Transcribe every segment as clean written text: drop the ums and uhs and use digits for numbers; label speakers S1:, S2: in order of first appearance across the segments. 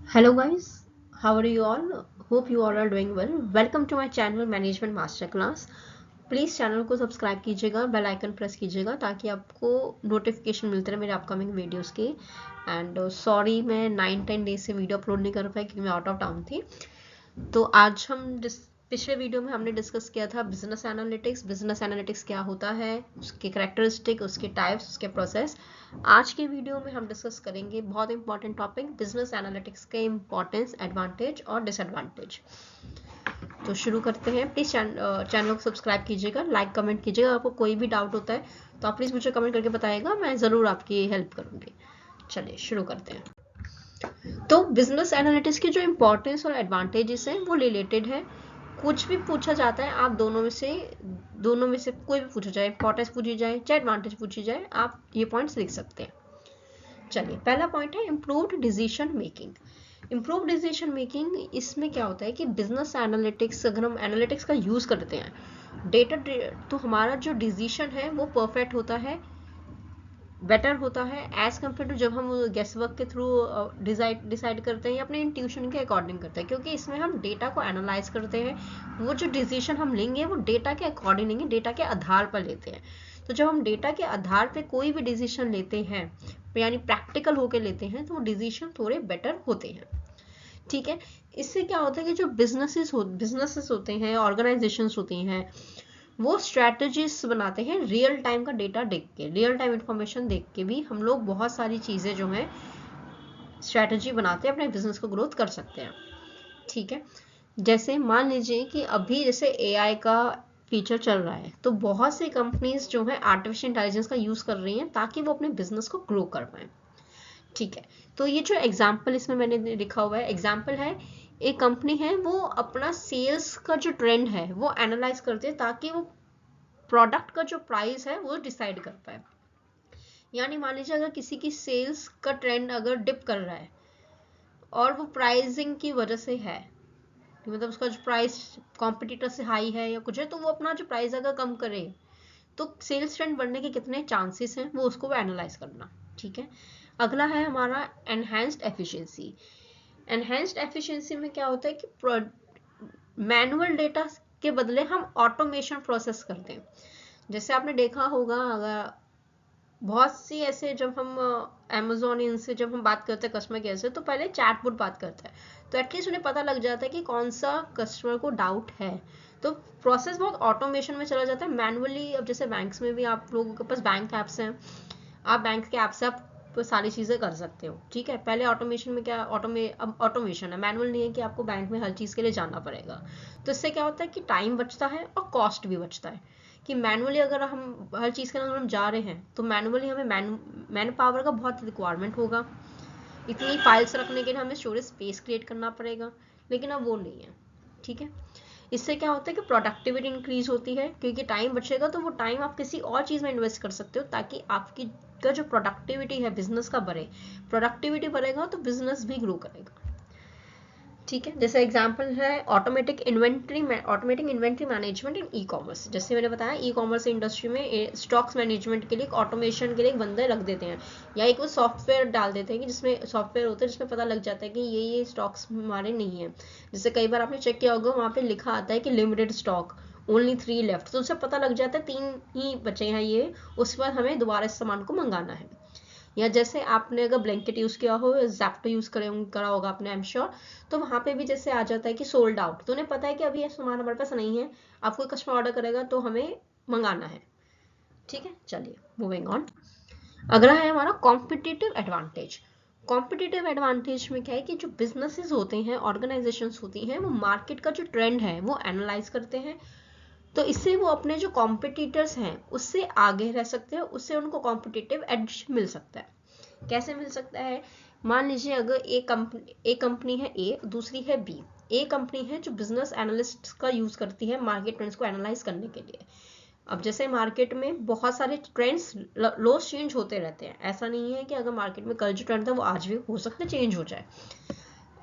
S1: Hello guys, how are you all? Hope you all are doing well. Welcome to my channel Management Master Class. Please channel को subscribe कीजिएगा, bell icon press कीजिएगा ताकि आपको notification मिलते रहे मेरे upcoming videos के। And sorry मैं 9-10 डेज से वीडियो अपलोड नहीं कर पाई क्योंकि मैं आउट ऑफ टाउन थी। तो आज हम पिछले वीडियो में हमने डिस्कस किया था बिजनेस एनालिटिक्स। बिजनेस एनालिटिक्स क्या होता है, उसके कैरेक्टरिस्टिक, उसके टाइप्स, उसके प्रोसेस। आज के वीडियो में हम डिस्कस करेंगे बहुत इंपॉर्टेंट टॉपिक, बिजनेस एनालिटिक्स के इंपॉर्टेंस, एडवांटेज और डिसएडवांटेज। तो शुरू करते हैं। प्लीज़ चैनल को सब्सक्राइब कीजिएगा, लाइक कमेंट कीजिएगा। आपको कोई भी डाउट होता है तो आप प्लीज़ मुझे कमेंट करके बताइएगा, मैं ज़रूर आपकी हेल्प करूँगी। चलिए शुरू करते हैं। तो बिजनेस एनालिटिक्स की जो इम्पोर्टेंस और एडवांटेजेस हैं वो रिलेटेड है। कुछ भी पूछा जाता है, आप दोनों में से कोई भी पूछा जाए, इंपॉर्टेंस पूछी जाए चाहे एडवांटेज पूछी जाए, आप ये पॉइंट्स लिख सकते हैं। चलिए, पहला पॉइंट है improved decision making. Improve decision making, इसमें क्या होता है कि बिजनेस एनालिटिक्स, अगर हम एनालिटिक्स का यूज़ करते हैं डेटा, तो हमारा जो डिसीजन है वो परफेक्ट होता है, बेटर होता है एज कम्पेयर टू जब हम गेस वर्क के थ्रू डिसाइड करते हैं या अपने इंट्यूशन के अकॉर्डिंग करते हैं। क्योंकि इसमें हम डेटा को एनालाइज करते हैं, वो जो डिसीजन हम लेंगे वो डेटा के अकॉर्डिंग लेंगे, डेटा के आधार पर लेते हैं। तो जब हम डेटा के आधार पर कोई भी डिसीजन लेते हैं, यानी प्रैक्टिकल होकर लेते हैं, तो वो डिसीजन थोड़े बेटर होते हैं। ठीक है, इससे क्या होता है कि जो बिजनेसेस होते हैं, ऑर्गेनाइजेशंस होती हैं, वो स्ट्रैटेजीज बनाते हैं रियल टाइम का डेटा देख के, रियल टाइम इंफॉर्मेशन देख के भी हम लोग बहुत सारी चीज़ें जो हैं स्ट्रैटेजी बनाते हैं, अपने बिजनेस को ग्रोथ कर सकते हैं। ठीक है, जैसे मान लीजिए कि अभी जैसे एआई का फीचर चल रहा है, तो बहुत सी कंपनीज जो है आर्टिफिशियल इंटेलिजेंस का यूज़ कर रही हैं ताकि वो अपने बिजनेस को ग्रो कर पाएँ। ठीक है, तो ये जो एग्जाम्पल इसमें मैंने लिखा हुआ है, एग्जाम्पल है, एक कंपनी है वो अपना सेल्स का जो ट्रेंड है वो एनालाइज करते हैं ताकि वो प्रोडक्ट का जो प्राइस है वो डिसाइड कर पाए। यानी मान लीजिए अगर किसी की सेल्स का ट्रेंड अगर डिप कर रहा है और वो प्राइसिंग की वजह से है, मतलब उसका जो प्राइस कॉम्पिटिटर से हाई है या कुछ है, तो वो अपना जो प्राइस अगर कम करे तो सेल्स ट्रेंड बढ़ने के कितने चांसेस हैं वो उसको एनालाइज करना। ठीक है, अगला है हमारा एनहेंस्ड एफिशिएंसी। एनहेंस्ड एफिशिएंसी में क्या होता है कि मैनुअल डेटा के बदले हम ऑटोमेशन प्रोसेस करते हैं। जैसे आपने देखा होगा, अगर बहुत सी ऐसे, जब हम अमेजोन इनसे जब हम बात करते हैं कस्टमर केयर से, तो पहले चैटबॉट बात करता है, तो एटलीस्ट उन्हें पता लग जाता है कि कौन सा कस्टमर को डाउट है। तो प्रोसेस बहुत ऑटोमेशन में चला जाता है मैनुअली। अब जैसे बैंक्स में भी आप लोगों के पास बैंक ऐप्स हैं, आप बैंक के ऐप से आप सारी चीज़ें कर सकते हो। ठीक है, पहले ऑटोमेशन में क्या, अब ऑटोमेशन है, मैनुअल नहीं है कि आपको बैंक में हर चीज़ के लिए जाना पड़ेगा। तो इससे क्या होता है कि टाइम बचता है और कॉस्ट भी बचता है। कि मैनुअली अगर हम हर चीज़ के अंदर हम जा रहे हैं तो मैनुअली हमें मैन पावर का बहुत रिक्वायरमेंट होगा, इतनी फाइल्स रखने के लिए हमें स्टोरेज स्पेस क्रिएट करना पड़ेगा, लेकिन अब वो नहीं है। ठीक है, इससे क्या होता है कि प्रोडक्टिविटी इंक्रीज होती है, क्योंकि टाइम बचेगा तो वो टाइम आप किसी और चीज़ में इन्वेस्ट कर सकते हो ताकि आपकी का जो प्रोडक्टिविटी है बिजनेस का बढ़े। प्रोडक्टिविटी बढ़ेगा तो बिजनेस भी ग्रो करेगा। ठीक है, जैसे एग्जांपल है ऑटोमेटिक इन्वेंट्री मैनेजमेंट इन ई कॉमर्स। जैसे मैंने बताया, ई कॉमर्स इंडस्ट्री में स्टॉक्स मैनेजमेंट के लिए, ऑटोमेशन के लिए एक बंदे रख देते हैं, या एक वो सॉफ्टवेयर डाल देते हैं कि जिसमें सॉफ्टवेयर होता है जिसमें पता लग जाता है कि ये स्टॉक्स हमारे नहीं है। जैसे कई बार आपने चेक किया होगा, वहाँ पे लिखा आता है कि लिमिटेड स्टॉक, ओनली 3 लेफ्ट, तो उससे पता लग जाता है 3 ही बचे हैं ये, उस पर हमें दोबारा इस सामान को मंगाना है। या जैसे आपने अगर ब्लैंकेट यूज़ किया हो, जैप्टो यूज़ करा होगा आपने, आई एम श्योर, तो वहाँ पे भी जैसे आ जाता है कि सोल्ड आउट, तो उन्हें पता है कि अभी ये सामान हमारे पास नहीं है, आपको कस्टमर ऑर्डर करेगा तो हमें मंगाना है। ठीक है, चलिए मूविंग ऑन। अगला है हमारा कॉम्पिटिटिव एडवांटेज। कॉम्पिटिटिव एडवांटेज में क्या है कि जो बिजनेसेस होते हैं, ऑर्गेनाइजेशंस होती हैं, वो मार्केट का जो ट्रेंड है वो एनालाइज करते हैं, तो इससे वो अपने जो कॉम्पिटिटर्स हैं उससे आगे रह सकते हैं, उससे उनको कॉम्पिटिटिव एज मिल सकता है। कैसे मिल सकता है, मान लीजिए अगर एक कंपनी है ए, दूसरी है बी। ए कंपनी है जो बिजनेस एनालिस्ट का यूज करती है मार्केट ट्रेंड्स को एनालाइज करने के लिए। अब जैसे मार्केट में बहुत सारे ट्रेंड्स रोज चेंज होते रहते हैं, ऐसा नहीं है कि अगर मार्केट में कल जो ट्रेंड था वो आज भी हो सकता है चेंज हो जाए।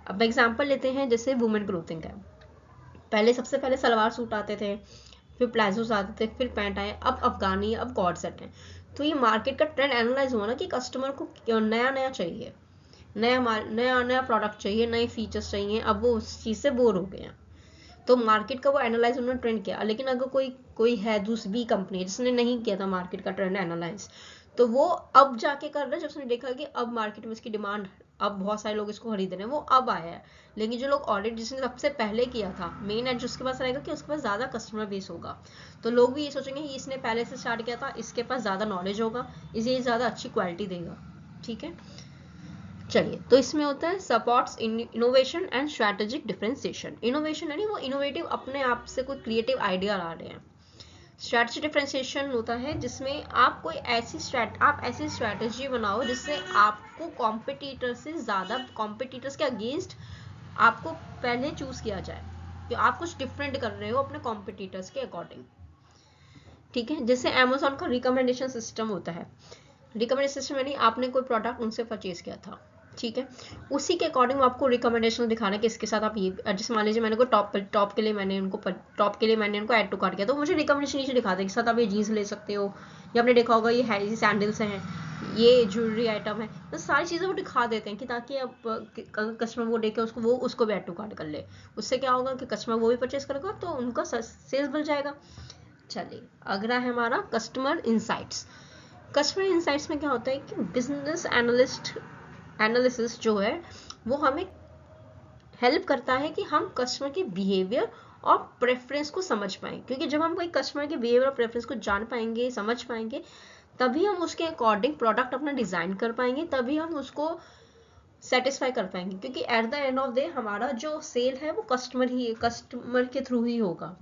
S1: अब एग्जांपल लेते हैं, जैसे वुमेन क्लोथिंग है, पहले सबसे पहले सलवार सूट आते थे, फिर प्लाजोस आते थे, फिर पैंट आए, अब अफगानी, अब कॉर्ड सेट है। तो ये मार्केट का ट्रेंड एनालाइज हुआ ना कि कस्टमर को नया नया चाहिए, नया माल, नया नया प्रोडक्ट चाहिए, नए फीचर्स चाहिए, अब वो उस चीज़ से बोर हो गए हैं। तो मार्केट का वो एनालाइज उन्होंने ट्रेंड किया। लेकिन अगर कोई कोई है दूसरी कंपनी जिसने नहीं किया था मार्केट का ट्रेंड एनालाइज, तो वो अब जाके कर रहा है, जब उसने देखा कि अब मार्केट में इसकी डिमांड, अब बहुत सारे लोग इसको खरीद रहे हैं, वो अब आया है। लेकिन जो लोग ऑलरेडी, जिसने सबसे पहले किया था, मेन एज उसके पास रहेगा कि उसके पास ज़्यादा कस्टमर बेस होगा, तो लोग भी ये सोचेंगे कि इसने पहले से स्टार्ट किया था, इसके पास ज़्यादा नॉलेज होगा, इसे ज़्यादा अच्छी क्वालिटी देगा। ठीक है, चलिए, तो इसमें होता है supports innovation and strategic differentiation. Innovation यानी वो इनोवेटिव अपने आप से कोई क्रिएटिव आइडिया ला रहे हैं। स्ट्रैटेजी डिफरेंशिएशन होता है जिसमें आप कोई ऐसी स्ट्रैटेजी बनाओ जिससे आपको कॉम्पिटिटर से ज़्यादा, कॉम्पिटिटर्स के अगेंस्ट आपको पहले चूज किया जाए कि आप कुछ डिफरेंट कर रहे हो अपने कॉम्पिटिटर्स के अकॉर्डिंग। ठीक है, जैसे अमेजोन का रिकमेंडेशन सिस्टम होता है। रिकमेंडेशन सिस्टम यानी आपने कोई प्रोडक्ट उनसे परचेज किया था, ठीक है, उसी के अकॉर्डिंग आपको रिकमेंडेशन दिखाना है कि इसके साथ आप ये, जैसे मान लीजिए मैंने को टॉप के लिए मैंने उनको ऐड टू कार्ट किया, तो मुझे रिकमेंडेशन नीचे दिखा दें कि साथ आप ये जीन्स ले सकते हो, या आपने देखा होगा ये सैंडल्स हैं, ये ज्वेलरी आइटम है, तो सारी चीज़ें वो दिखा देते हैं कि ताकि अब अगर कस्टमर वो देखे उसको भी ऐड टू कार्ट कर ले। उससे क्या होगा कि कस्टमर वो भी परचेज करेगा, तो उनका सेल्स बढ़ जाएगा। चलिए, अगला है हमारा कस्टमर इंसाइट्स। कस्टमर इंसाइट्स में क्या होता है कि बिजनेस एनालिसिस जो है वो हमें हेल्प करता है कि हम कस्टमर के बिहेवियर और प्रेफरेंस को समझ पाएं, क्योंकि जब हम कोई कस्टमर के बिहेवियर और प्रेफरेंस को जान पाएंगे, समझ पाएंगे, तभी हम उसके अकॉर्डिंग प्रोडक्ट अपना डिज़ाइन कर पाएंगे, तभी हम उसको सेटिस्फाई कर पाएंगे, क्योंकि at the end of day हमारा जो सेल है वो कस्टमर के थ्रू ही होगा।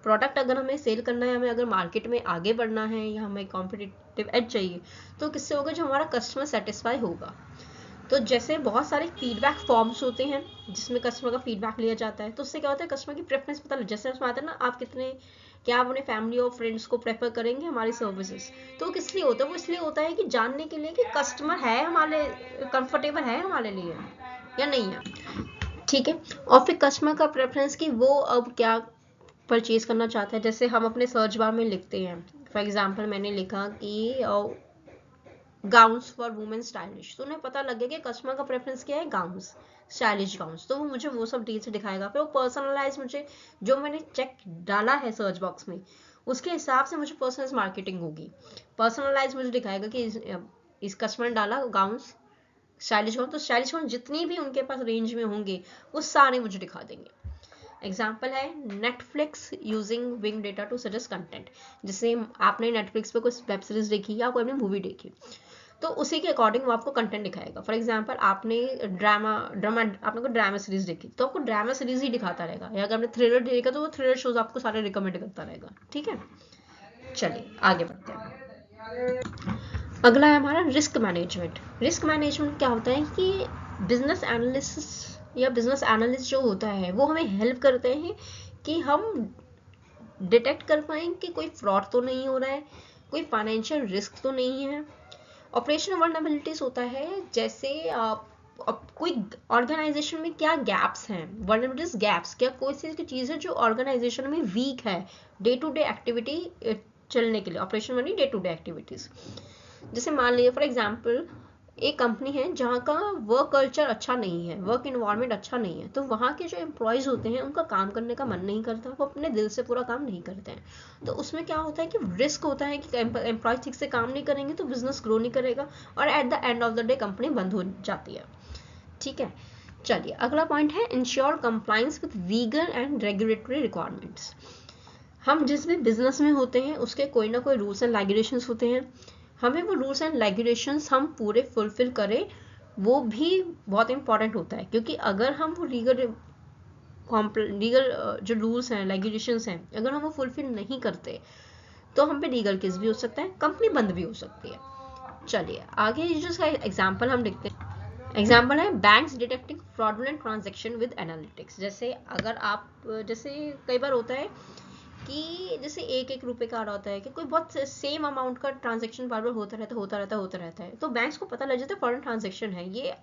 S1: प्रोडक्ट अगर हमें सेल करना है, हमें अगर मार्केट में आगे बढ़ना है, या हमें कॉम्पिटिटिव एज चाहिए, तो किससे होगा, जो हमारा कस्टमर सेटिस्फाई होगा। तो जैसे बहुत सारे फीडबैक फॉर्म्स होते हैं जिसमें कस्टमर का फीडबैक लिया जाता है, तो उससे क्या होता है, कस्टमर की प्रेफरेंस पता लग, जैसे उसमें आता है ना, आप क्या आप अपने फैमिली और फ्रेंड्स को प्रेफर करेंगे हमारी सर्विसेज, तो किस लिए होता है, वो इसलिए होता है कि जानने के लिए कि कस्टमर है हमारे, कंफर्टेबल है हमारे लिए या नहीं है। ठीक है, और फिर कस्टमर का प्रेफरेंस कि वो अब क्या परचेज करना चाहता है। जैसे हम अपने सर्च बार में लिखते हैं, फॉर एग्जांपल मैंने लिखा कि गाउन्स फॉर वुमेन स्टाइलिश, तो उन्हें पता लग गया कि कस्टमर का प्रेफरेंस क्या है, गाउन्स, स्टाइलिश गाउन्स, तो वो मुझे वो सब डिटेल्स दिखाएगा। फिर वो पर्सनलाइज, मुझे जो मैंने चेक डाला है सर्च बॉक्स में, उसके हिसाब से मुझे पर्सनलाइज मार्केटिंग होगी। पर्सनलाइज मुझे दिखाएगा कि इस कस्टमर ने डाला गाउन्स, स्टाइलिश गाउन, तो स्टाइलिश गाउन जितनी भी उनके पास रेंज में होंगे वो सारे मुझे दिखा देंगे। एग्जाम्पल है Netflix using viewing data to suggest content. जैसे आपने नेटफ्लिक्स पे कोई वेब सीरीज देखी या कोई अपनी मूवी देखी, तो उसी के अकॉर्डिंग वो आपको कंटेंट दिखाएगा। फॉर एग्जाम्पल आपने आपने कोई ड्रामा सीरीज देखी, तो आपको ड्रामा सीरीज ही दिखाता रहेगा, या अगर आपने थ्रिलर देखा तो वो थ्रिलर शोज आपको सारे रिकमेंड करता रहेगा। ठीक है, चलिए आगे बढ़ते हैं। अगला है हमारा रिस्क मैनेजमेंट। रिस्क मैनेजमेंट क्या होता है कि बिजनेस एनालिसिस या बिजनेस एनालिस्ट जो होता है वो हमें हेल्प करते हैं कि हम डिटेक्ट कर पाएँ कि कोई फ्रॉड तो नहीं हो रहा है, कोई फाइनेंशियल रिस्क तो नहीं है। ऑपरेशनल वल्नरेबिलिटीज होता है, जैसे कोई ऑर्गेनाइजेशन में क्या गैप्स हैं, वल्नरेबिलिटीज गैप्स, क्या कोई सी चीज़ है जो ऑर्गेनाइजेशन में वीक है डे टू डे एक्टिविटी चलने के लिए। ऑपरेशन मानी डे टू डे एक्टिविटीज़। जैसे मान लीजिए फॉर एग्जांपल एक कंपनी है जहाँ का वर्क कल्चर अच्छा नहीं है, वर्क इन्वायरमेंट अच्छा नहीं है, तो वहाँ के जो एम्प्लॉयज़ होते हैं उनका काम करने का मन नहीं करता, वो अपने दिल से पूरा काम नहीं करते हैं। तो उसमें क्या होता है कि रिस्क होता है कि एम्प्लॉय ठीक से काम नहीं करेंगे तो बिजनेस ग्रो नहीं करेगा, और at the end of the day company बंद हो जाती है। ठीक है, चलिए अगला पॉइंट है ensure compliance with legal and regulatory requirements. हम जिस भी बिजनेस में होते हैं उसके कोई ना कोई रूल्स एंड रेगुलेशंस होते हैं, हमें वो रूल्स एंड रेगुलेशंस हम पूरे फुलफिल करें, वो भी बहुत इंपॉर्टेंट होता है। क्योंकि अगर हम वो लीगल जो रूल्स हैं, रेगुलेशंस हैं, अगर हम वो फुलफिल नहीं करते तो हम पे लीगल केस भी हो सकता है, कंपनी बंद भी हो सकती है। चलिए आगे जो इसका एग्जाम्पल हम देखते हैं। एग्जाम्पल है banks detecting fraudulent transaction with analytics. जैसे अगर आप, जैसे कई बार होता है कि जैसे एक रुपए का आ रहा होता है कि कोई बहुत सेम अमाउंट का ट्रांजेक्शन बार बार होता रहता है, तो बैंक्स को पता लग जाता है फॉरेन ट्रांजेक्शन है, ये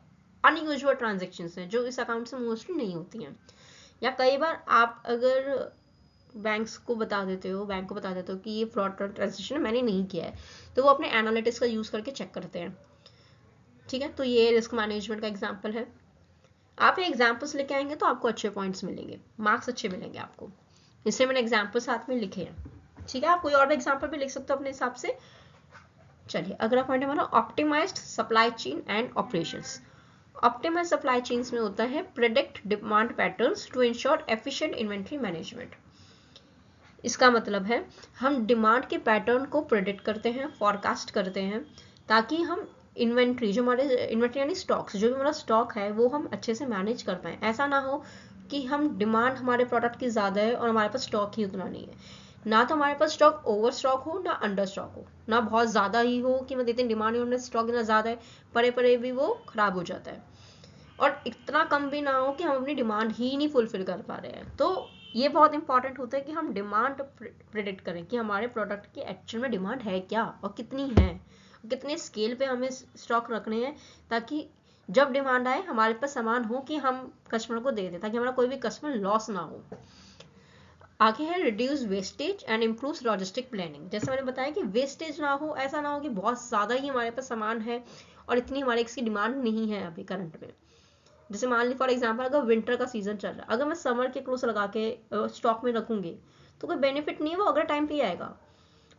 S1: अनयूजुअल ट्रांजेक्शन हैं जो इस अकाउंट से मोस्टली नहीं होती हैं। या कई बार आप अगर बैंक को बता देते हो कि ये फ्रॉड ट्रांजेक्शन मैंने नहीं किया है, तो वो अपने एनालिटिक्स का यूज़ करके चेक करते हैं। ठीक है, तो ये रिस्क मैनेजमेंट का एग्जाम्पल है। आप एग्जाम्पल्स लेके आएंगे तो आपको अच्छे पॉइंट्स मिलेंगे, मार्क्स अच्छे मिलेंगे आपको, इसलिए मैंने एग्जाम्पल साथ में लिखे हैं। ठीक है, आप कोई और भी एग्जाम्पल भी लिख सकते हो अपने हिसाब से। चलिए अगला पॉइंट हमारा optimised supply chain and operations. Optimise supply chains में होता है predict demand patterns to ensure efficient inventory management. इसका मतलब है हम डिमांड के पैटर्न को प्रेडिक्ट करते हैं, फॉरकास्ट करते हैं, ताकि हम इन्वेंट्री, जो हमारे इन्वेंट्री यानी स्टॉक्स, जो भी हमारा स्टॉक है वो हम अच्छे से मैनेज कर पाएँ। ऐसा ना हो कि हम डिमांड हमारे प्रोडक्ट की ज़्यादा है और हमारे पास स्टॉक ही उतना नहीं है। ना तो हमारे पास स्टॉक ओवर स्टॉक हो, ना अंडर स्टॉक हो, ना बहुत ज़्यादा ही हो कि मैं देते हैं डिमांड में स्टॉक इतना ज़्यादा है, परे परे भी वो ख़राब हो जाता है, और इतना कम भी ना हो कि हम अपनी डिमांड ही नहीं फुलफिल कर पा रहे हैं। तो ये बहुत इंपॉर्टेंट होता है कि हम डिमांड प्रेडिक्ट करें कि हमारे प्रोडक्ट की एक्चुअल में डिमांड है क्या और कितनी है, कितने स्केल पे हमें स्टॉक रखने हैं, ताकि जब डिमांड आए हमारे पास सामान हो कि हम कस्टमर को दे दें, ताकि हमारा कोई भी कस्टमर लॉस ना हो। आगे है reduce wastage and improve logistic planning. जैसे मैंने बताया कि वेस्टेज ना हो, ऐसा ना हो कि बहुत ज़्यादा ही हमारे पास सामान है और इतनी हमारे इसकी डिमांड नहीं है अभी करंट में। जैसे मान ली फॉर एग्जांपल अगर विंटर का सीजन चल रहा है, अगर मैं समर के क्लोथ लगा के स्टॉक में रखूंगी तो कोई बेनिफिट नहीं है, वो अगले टाइम पे ही आएगा।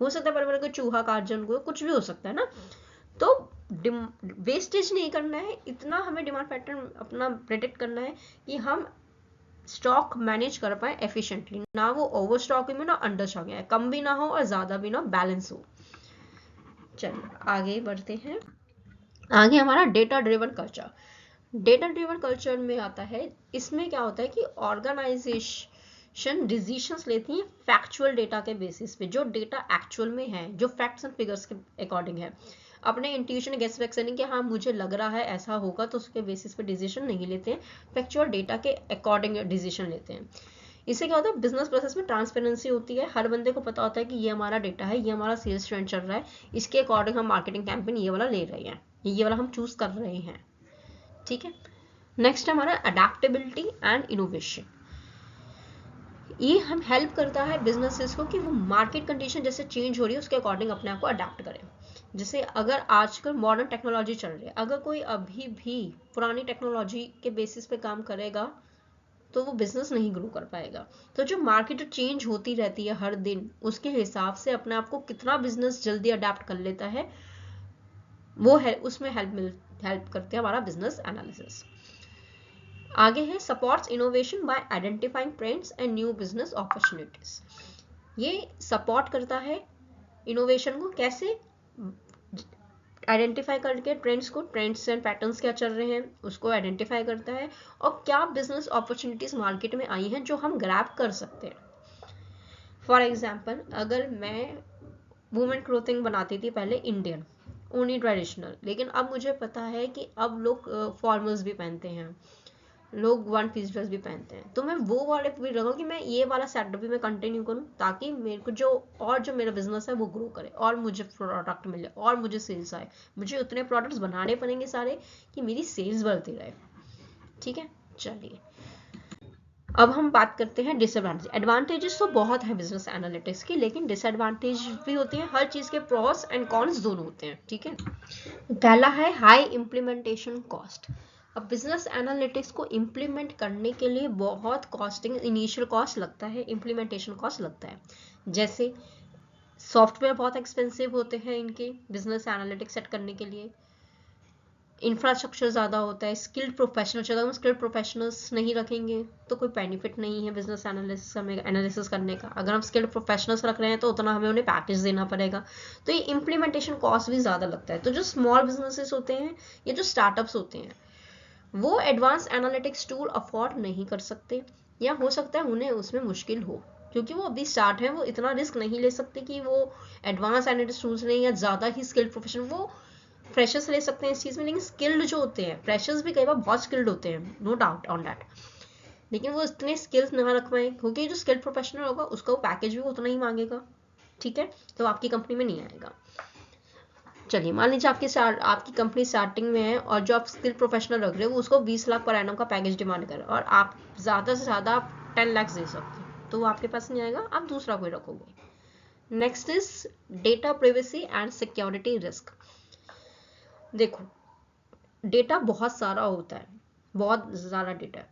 S1: हो सकता है पर कोई चूहा काट जाए, कोई कुछ भी हो सकता है ना। तो वेस्टेज नहीं करना है, इतना हमें डिमांड पैटर्न अपना प्रेडिक्ट करना है कि हम स्टॉक मैनेज कर पाए एफिशिएंटली, ना वो ओवर स्टॉक में ना अंडर स्टॉक में, कम भी ना हो और ज़्यादा भी ना, बैलेंस हो। चलिए आगे बढ़ते हैं। आगे हमारा data driven culture. Data driven culture में आता है, इसमें क्या होता है कि ऑर्गेनाइजेशन डिसीजंस लेती हैं फैक्चुअल डेटा के बेसिस पे, जो डेटा एक्चुअल में है, जो फैक्ट्स एंड फिगर्स के अकॉर्डिंग है। अपने इंट्यूशन गेस वैक्सिंग कि हाँ मुझे लग रहा है ऐसा होगा, तो उसके बेसिस पे डिसीजन नहीं लेते हैं, फैक्चुअल डेटा के अकॉर्डिंग डिसीजन लेते हैं। इससे क्या होता है, बिजनेस प्रोसेस में ट्रांसपेरेंसी होती है, हर बंदे को पता होता है कि ये हमारा डेटा है, ये हमारा सेल्स ट्रेंड चल रहा है, इसके अकॉर्डिंग हम मार्केटिंग कैंपेन ये वाला ले रहे हैं, ये वाला हम चूज कर रहे हैं। ठीक है, नेक्स्ट हमारा अडेप्टेबिलिटी एंड इनोवेशन। ये हम हेल्प करता है बिजनेसेस को कि वो मार्केट कंडीशन जैसे चेंज हो रही है उसके अकॉर्डिंग अपने आप को अडेप्ट करें। जैसे अगर आजकल मॉडर्न टेक्नोलॉजी चल रही है, अगर कोई अभी भी पुरानी टेक्नोलॉजी के बेसिस पे काम करेगा तो वो बिजनेस नहीं ग्रो कर पाएगा। तो जो मार्केट चेंज होती रहती है हर दिन, उसके हिसाब से अपने आप को कितना बिजनेस जल्दी अडेप्ट कर लेता है, वो है उसमें हेल्प करते हैं हमारा बिजनेस एनालिसिस। आगे है supports innovation bye identifying trends and new business opportunities. ये सपोर्ट करता है इनोवेशन को, कैसे आइडेंटिफाई करके ट्रेंड्स को, ट्रेंड्स एंड पैटर्न्स क्या चल रहे हैं उसको आइडेंटिफाई करता है, और क्या बिजनेस अपॉर्चुनिटीज मार्केट में आई हैं जो हम ग्रैब कर सकते हैं। फॉर एग्जाम्पल अगर मैं वुमेन क्लोथिंग बनाती थी पहले इंडियन ओनली ट्रेडिशनल, लेकिन अब मुझे पता है कि अब लोग फॉर्मल्स भी पहनते हैं, लोग वन पीस ड्रेस भी पहनते हैं, तो मैं वो वाले भी रखूँ कि मैं ये वाला सेटअप भी मैं कंटिन्यू करूँ, ताकि मेरे को जो मेरा बिजनेस है वो ग्रो करे और मुझे प्रोडक्ट मिले और मुझे सेल्स आए। मुझे उतने प्रोडक्ट्स बनाने पड़ेंगे सारे कि मेरी सेल्स बढ़ती रहे। ठीक है, चलिए अब हम बात करते हैं डिसएडवांटेज। एडवांटेजेस तो बहुत है बिजनेस एनालिटिक्स की, लेकिन डिसएडवांटेज भी होती है। हर चीज़ के प्रॉस एंड कॉन्स दोनों होते हैं। ठीक है, पहला है हाई इम्प्लीमेंटेशन कॉस्ट। अब बिजनेस एनालिटिक्स को इम्प्लीमेंट करने के लिए बहुत कॉस्टिंग, इनिशियल कॉस्ट लगता है, इम्प्लीमेंटेशन कॉस्ट लगता है। जैसे सॉफ्टवेयर बहुत एक्सपेंसिव होते हैं इनके बिजनेस एनालिटिक्स सेट करने के लिए, इंफ्रास्ट्रक्चर ज़्यादा होता है, स्किल्ड प्रोफेशनल, अगर हम स्किल्ड प्रोफेशनल्स नहीं रखेंगे तो कोई बेनिफिट नहीं है बिजनेस एनालिसिस करने का। अगर हम स्किल्ड प्रोफेशनल्स रख रहे हैं तो उतना हमें उन्हें पैकेज देना पड़ेगा, तो ये इम्प्लीमेंटेशन कॉस्ट भी ज़्यादा लगता है। तो जो स्मॉल बिजनेसेस होते हैं या जो स्टार्टअप्स होते हैं वो एडवांस एनालिटिक्स टूल अफोर्ड नहीं कर सकते, या हो सकता है उन्हें उसमें मुश्किल हो, क्योंकि वो अभी स्टार्ट है, वो इतना रिस्क नहीं ले सकते कि वो एडवांस एनालिटिक्स टूल्स लें या ज़्यादा ही स्किल्ड प्रोफेशनल। वो फ्रेशर्स ले सकते हैं इस चीज़ में, लेकिन स्किल्ड जो होते हैं, फ्रेशर्स भी कई बार बहुत स्किल्ड होते हैं, नो डाउट ऑन दैट, लेकिन वो इतने स्किल्स ना रख पाए, क्योंकि जो स्किल्ड प्रोफेशनल होगा उसका वो पैकेज भी उतना ही मांगेगा। ठीक है, तो आपकी कंपनी में नहीं आएगा। चलिए मान लीजिए आपकी कंपनी स्टार्टिंग में है और जो आप स्किल प्रोफेशनल रख रहे हो उसको 20 लाख पर एनम का पैकेज डिमांड कर, और आप ज़्यादा से ज़्यादा 10 लाख दे सकते हैं, तो वो आपके पास नहीं आएगा, आप दूसरा कोई रखोगे। Next is data privacy and security risk. देखो डेटा बहुत सारा होता है, बहुत ज़्यादा डेटा है।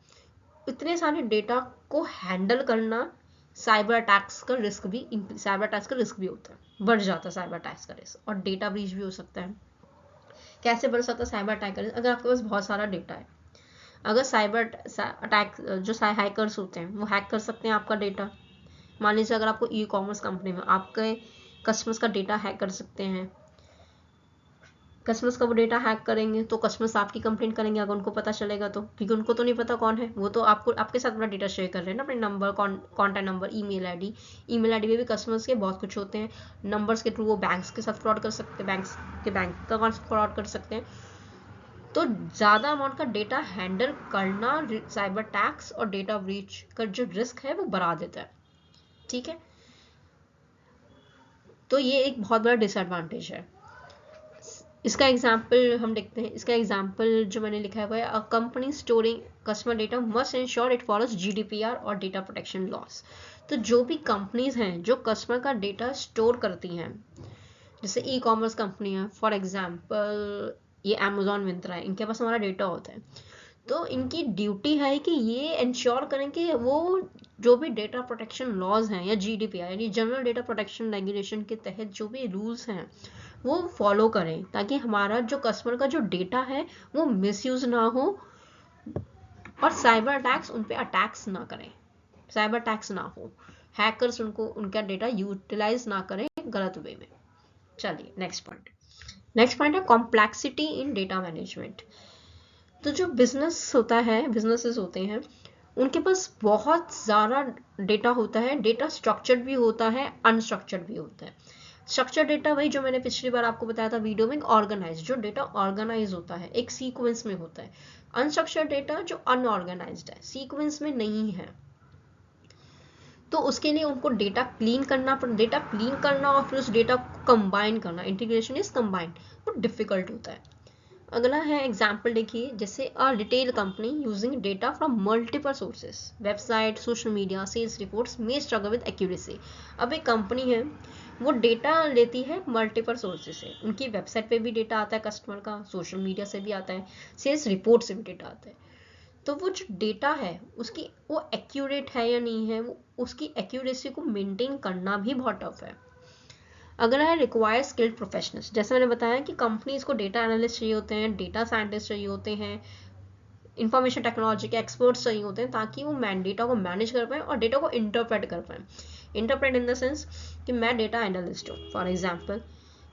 S1: इतने सारे डेटा को हैंडल करना साइबर अटैक्स का रिस्क भी होता है, बढ़ जाता है साइबर अटैक्स का रिस्क, और डेटा ब्रीच भी हो सकता है। कैसे बढ़ सकता है साइबर अटैक का रिस्क? अगर आपके पास बहुत सारा डेटा है, अगर साइबर अटैक जो हैकर्स होते हैं वो हैक कर सकते हैं आपका डेटा। मान लीजिए अगर आपको ई कॉमर्स कंपनी में आपके कस्टमर्स का डेटा हैक कर सकते हैं, कस्टमर्स का वो डेटा हैक करेंगे तो कस्टमर्स आपकी कंप्लेंट करेंगे अगर उनको पता चलेगा तो, क्योंकि उनको तो नहीं पता कौन है वो, तो आपको आपके साथ अपना डेटा शेयर कर रहे हैं ना, अपने number, contact number, email ID में भी कस्टमर्स के बहुत कुछ होते हैं। नंबर्स के थ्रू वो बैंक्स के साथ फ्रॉड कर सकते हैं, बैंक का अकाउंट फ्रॉड कर सकते हैं। तो ज़्यादा अमाउंट का डेटा हैंडल करना साइबर टैक्स और डेटा ब्रीच का जो रिस्क है वो बढ़ा देता है। ठीक है, तो ये एक बहुत बड़ा डिसएडवांटेज है। इसका एग्जाम्पल हम देखते हैं। इसका एग्जाम्पल जो मैंने लिखा हुआ है, a company storing customer data must ensure it follows GDPR और डेटा प्रोटेक्शन लॉस। तो जो भी कंपनीज हैं जो कस्टमर का डेटा स्टोर करती हैं, जैसे ई कॉमर्स कंपनी है फॉर एग्जाम्पल, ये अमेजोन मिंत्रा है, इनके पास हमारा डेटा होता है, तो इनकी ड्यूटी है कि ये इंश्योर करें कि वो जो भी डेटा प्रोटेक्शन लॉज हैं या GDPR यानी जनरल डेटा प्रोटेक्शन रेगुलेशन के तहत जो भी रूल्स हैं वो फॉलो करें, ताकि हमारा जो कस्टमर का जो डेटा है वो मिसयूज ना हो और साइबर अटैक्स उन पे अटैक्स ना करें, साइबर अटैक्स ना हो, हैकर्स उनका डेटा यूटिलाइज ना करें गलत वे में। चलिए नेक्स्ट पॉइंट है कॉम्प्लेक्सिटी इन डेटा मैनेजमेंट। तो जो बिजनेसेस होते हैं उनके पास बहुत ज़्यादा डेटा होता है, डेटा स्ट्रक्चर्ड भी होता है, अनस्ट्रक्चर्ड भी होता है। स्ट्रक्चर डेटा वही जो मैंने पिछली बार आपको बताया था वीडियो में, ऑर्गेनाइज, जो डेटा ऑर्गेनाइज होता है एक सीक्वेंस में होता है। अनस्ट्रक्चर्ड डेटा जो अनऑर्गेनाइज्ड है, सीक्वेंस में नहीं है, तो उसके लिए उनको डेटा क्लीन करना और फिर उस डेटा को कंबाइन करना, इंटीग्रेशन इज कंबाइंड, वो डिफिकल्ट होता है। अगला है एग्जाम्पल देखिए, जैसे a retail company using data from multiple sources, website, social media, sales reports में स्ट्रगल विद एक्यूरेसी। अब एक कंपनी है वो डेटा लेती है मल्टीपल सोर्सेस से, उनकी वेबसाइट पे भी डेटा आता है कस्टमर का, सोशल मीडिया से भी आता है, सेल्स रिपोर्ट से भी डेटा आता है। तो वो जो डेटा है उसकी वो एक्यूरेट है या नहीं है, वो उसकी एक्यूरेसी को मेंटेन करना भी बहुत टफ है। अगला है रिक्वायर स्किल्ड प्रोफेशनल्स। जैसे मैंने बताया कि कंपनीज को डेटा एनालिस्ट चाहिए होते हैं, डेटा साइंटिस्ट चाहिए होते हैं, इंफॉर्मेशन टेक्नोलॉजी के एक्सपर्ट्स चाहिए होते हैं, ताकि वो डेटा को मैनेज कर पाए और डेटा को इंटरप्रेट कर पाए। इंटरप्रेट इन द सेंस कि मैं डेटा एनालिस्ट हूँ फॉर एग्जाम्पल,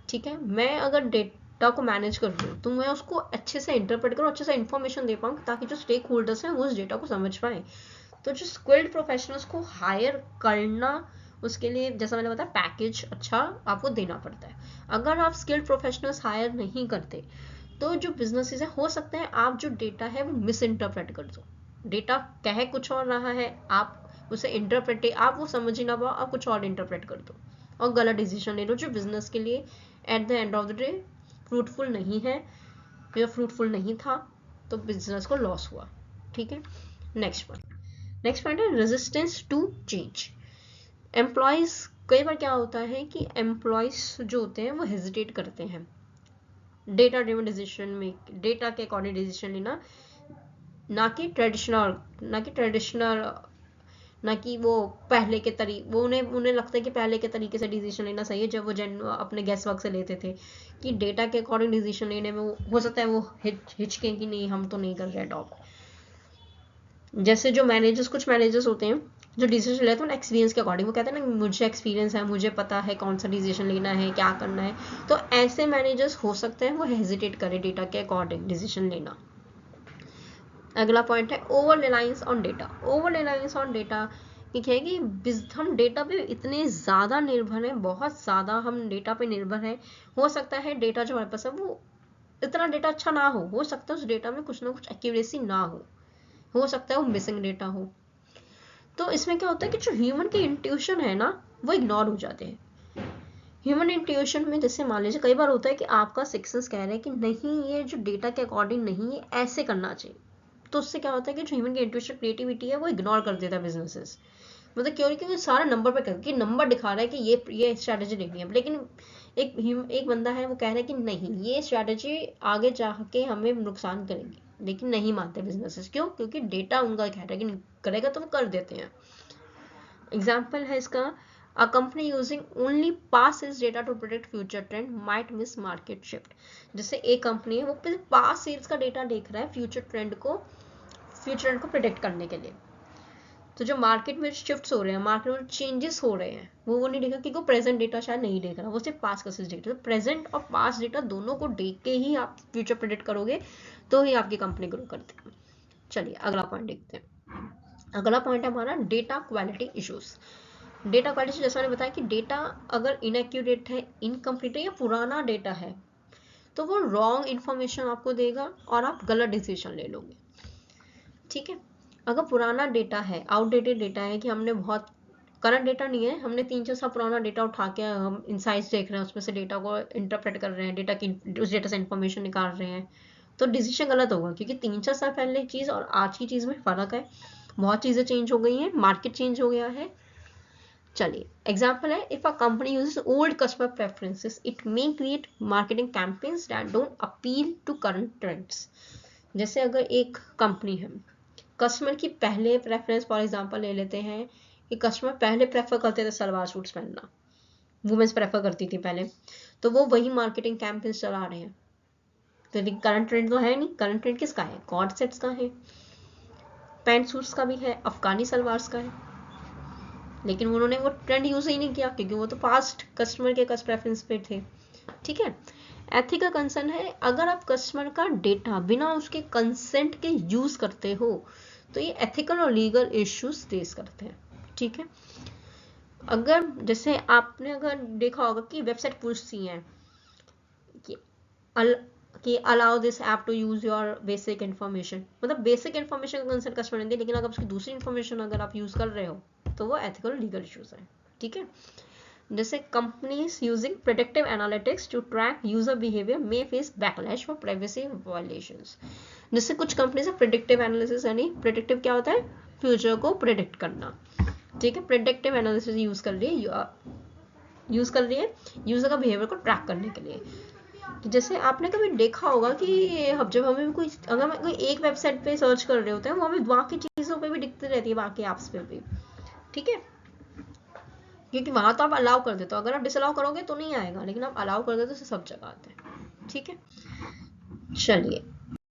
S1: ठीक है, मैं अगर डेटा को मैनेज कर रही हूँ तो मैं उसको अच्छे से इंटरप्रेट करूँ, अच्छे से इन्फॉर्मेशन दे पाऊँ, ताकि जो स्टेक होल्डर्स हैं वो उस डेटा को समझ पाए। तो जो स्किल्ड प्रोफेशनल्स को हायर करना, उसके लिए जैसा मैंने बताया पैकेज अच्छा आपको देना पड़ता है। अगर आप स्किल्ड प्रोफेशनल्स हायर नहीं करते तो जो बिजनेसेस है, हो सकता है आप जो डेटा है वो मिस इंटरप्रेट कर दो, डेटा कह कुछ और रहा है, आप उसे आप वो समझ ही ना पाओ, आप कुछ और इंटरप्रेट कर दो और गलत डिसीजन ले लो, जो बिजनेस के लिए at the end of the day fruitful नहीं है या फ्रूटफुल नहीं था, तो बिजनेस को लॉस हुआ। ठीक है, नेक्स्ट पॉइंट है रेजिस्टेंस टू चेंज। एम्प्लॉयज, कई बार क्या होता है कि एम्प्लॉयज जो होते हैं वो हेजिटेट करते हैं डेटा ड्रिवन डिसीजन में, डेटा के अकॉर्डिंग डिसीजन लेना, ना कि ट्रेडिशनल ना कि वो पहले के तरीके, वो उन्हें लगता है कि पहले के तरीके से डिसीजन लेना सही है, जब वो अपने गेस वर्क से लेते थे कि डेटा के अकॉर्डिंग डिसीजन लेने में हो सकता है वो हिचकें कि नहीं हम तो नहीं कर रहे अडॉप्ट। जैसे जो कुछ मैनेजर्स होते हैं जो डिसीजन लेते हैं एक्सपीरियंस के अकॉर्डिंग, वो कहते हैं ना मुझे एक्सपीरियंस है, मुझे पता है कौन सा डिसीजन लेना है, क्या करना है, तो ऐसे मैनेजर्स हो सकते हैं वो हेजिटेट करें डेटा के अकॉर्डिंग डिसीजन लेना। अगला पॉइंट है over reliance on data. Over reliance on data ये क्या है कि हम डेटा पे इतने ज़्यादा निर्भर हैं, बहुत ज़्यादा हम डेटा पे निर्भर हैं, हो सकता है डेटा जो हमारे पास है वो इतना डेटा अच्छा ना हो सकता है उस डेटा में कुछ ना कुछ एक्यूरेसी ना हो सकता है वो मिसिंग डेटा हो। तो इसमें क्या होता है कि जो ह्यूमन की इंट्यूशन है ना वो इग्नोर हो जाते हैं। ह्यूमन इंट्यूशन में जैसे मान लीजिए कई बार होता है कि आपका सिक्सेंस कह रहे हैं कि नहीं ये जो डेटा के अकॉर्डिंग नहीं है ऐसे करना चाहिए, तो उससे क्या होता है कि जो ह्यूमन की इंट्यूशन क्रिएटिविटी है वो इग्नोर कर देता है बिजनेसेस। मतलब क्यों, क्योंकि सारा नंबर पे करके नंबर दिखा रहा है कि ये स्ट्रैटेजी लेनी है, लेकिन एक बंदा है वो कह रहा है कि नहीं ये स्ट्रैटेजी आगे जाके हमें नुकसान करेगी, लेकिन नहीं मानते बिजनेसेस। क्यों? क्योंकि डेटा उनका कह रहा है कि करेगा तो वो कर देते हैं। एग्जाम्पल है इसका, a company using only past sales data to predict future trend might miss market shift. जैसे एक कंपनी है वो पास्ट सेल्स का डेटा देख रहा है फ्यूचर ट्रेंड को प्रेडिक्ट करने के लिए, तो जो मार्केट में शिफ्ट्स हो रहे हैं, मार्केट में चेंजेस हो रहे हैं, वो नहीं देखा, क्योंकि वो प्रेजेंट डेटा शायद नहीं देख रहा, वो सिर्फ पास्ट का डेटा। तो प्रेजेंट और पास्ट डेटा दोनों को देख के ही आप फ्यूचर प्रेडिक्ट करोगे तो ही आपकी कंपनी ग्रो करती है। चलिए अगला पॉइंट देखते हैं। अगला पॉइंट है हमारा data quality issues. Data quality जैसा मैंने बताया कि डेटा अगर इनएक्यूरेट है, इनकम्प्लीट है या पुराना डेटा है तो वो रॉन्ग इन्फॉर्मेशन आपको देगा और आप गलत डिसीजन ले लोगे। ठीक है, अगर पुराना डेटा है, आउटडेटेड डेटा है कि हमने बहुत करंट डेटा नहीं है, हमने 3-4 साल पुराना डेटा उठा के हम इनसाइट्स देख रहे हैं, उसमें से डेटा को इंटरप्रेट कर रहे हैं, डेटा की उस डेटा से इंफॉर्मेशन निकाल रहे हैं, तो डिसीजन गलत होगा, क्योंकि 3-4 साल पहले की चीज़ और आज की चीज़ में फ़र्क है, बहुत चीज़ें चेंज हो गई हैं, मार्केट चेंज हो गया है। चलिए एग्जाम्पल है, if a company uses old customer preferences it may create marketing campaigns that don't appeal to current trends. जैसे अगर एक कंपनी है, कस्टमर की पहले प्रेफरेंस, फॉर एग्जांपल ले लेते हैं कि कस्टमर पहले प्रेफर करते थे सलवार सूट्स पहनना, वुमेन्स प्रेफर करती थी पहले, तो वो वही मार्केटिंग कैंपेन्स चला रहे हैं। तो करंट ट्रेंड तो है नहीं, करंट ट्रेंड किसका है? कॉर्ड सेट्स का है, पैंट सूट्स का भी है, अफगानी सलवार्स का है, लेकिन उन्होंने वो ट्रेंड यूज ही नहीं किया क्योंकि वो तो पास्ट कस्टमर के प्रेफरेंस पे थे। ठीक है, एथिकल कंसर्न है, अगर आप कस्टमर का डेटा बिना उसके कंसेंट के यूज करते हो तो ये एथिकल और लीगल इश्यूज फेस करते हैं। ठीक है, अगर जैसे आपने अगर देखा होगा कि वेबसाइट पूछती हैं कि allow this app to use your basic information, मतलब बेसिक इन्फॉर्मेशन का कंसेंट कस्टमर नहीं दे, लेकिन अगर उसकी दूसरी इन्फॉर्मेशन अगर आप यूज कर रहे हो तो वो एथिकल लीगल इश्यूज है। ठीक है, जैसे companies using predictive analytics to track user behaviour may face backlash for privacy violations. जैसे कुछ कंपनीज है प्रेडिक्टिव एनालिसिस, यानी प्रेडिक्टिव क्या होता है? फ्यूचर को प्रेडिक्ट करना। ठीक है, प्रेडिक्टिव एनालिसिस यूज कर रही है यूजर का बिहेवियर को ट्रैक करने के लिए। तो जैसे आपने कभी देखा होगा कि जब हमें कोई, अगर हम कोई एक वेबसाइट पे सर्च कर रहे होते हैं, वो हमें बाकी चीज़ों पे भी दिखती रहती है, बाकी ऐप्स पे भी। ठीक है, क्योंकि वहां तो आप अलाउ कर देते हो, अगर आप डिसअलाउ करोगे तो नहीं आएगा, लेकिन आप अलाउ कर देते तो सब जगह आते हैं। ठीक है, चलिए